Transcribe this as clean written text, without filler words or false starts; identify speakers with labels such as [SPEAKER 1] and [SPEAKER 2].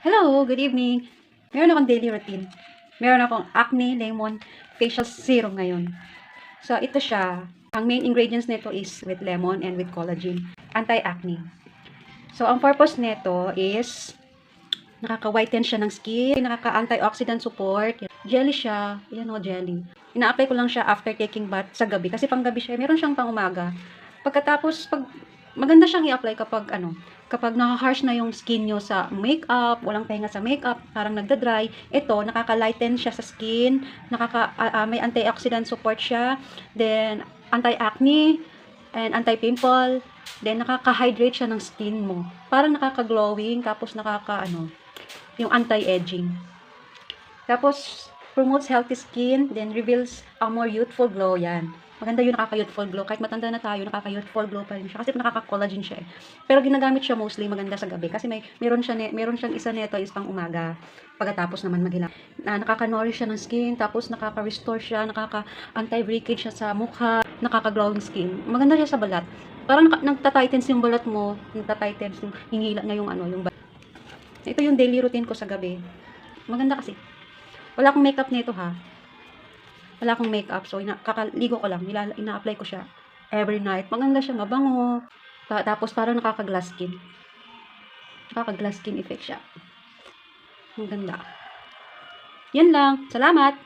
[SPEAKER 1] Hello, good evening. Meron akong daily routine. Meron akong Acne Lemon Facial Serum ngayon. So, ito siya. Ang main ingredients nito is with lemon and with collagen. Anti-acne. So, ang purpose nito is nakaka-whiten siya ng skin, nakaka-antioxidant support. Jelly siya. Yan o, jelly. Ina-apply ko lang siya after taking bath sa gabi. Kasi pang gabi siya. Meron siyang pang umaga. Pagkatapos, maganda siyang i-apply kapag naka-harsh na yung skin nyo sa makeup, walang pahinga sa makeup, parang nagda-dry. Ito, nakaka-lighten siya sa skin, may antioxidant support siya, then anti-acne, and anti-pimple, then nakaka-hydrate siya ng skin mo. Parang nakaka-glowing, tapos yung anti-aging. Tapos, promotes healthy skin, then reveals a more youthful glow yan. Maganda yung nakaka-youthful glow. Kahit matanda na tayo, nakaka-youthful glow pa rin siya. Kasi nakaka-collagen siya eh. Pero ginagamit siya mostly maganda sa gabi. Kasi meron siyang isa nito is pang umaga. Pagkatapos naman maghilak. Nakaka-nourish siya ng skin. Tapos nakaka-restore siya. Nakaka-anti-breakage siya sa mukha. Nakaka-glowing skin. Maganda siya sa balat. Parang nagta-tightens yung balat mo. Nagta-tightens yung hingila na yung balat. Ito yung daily routine ko sa gabi. Maganda kasi. Wala akong makeup nito ha. Wala akong makeup. So, kakaligo ko lang. Ina-apply ko siya every night. Maganda siya, mabango. Tapos, parang nakaka-glass skin. Nakaka-glass skin effect siya. Ang ganda. Yan lang. Salamat!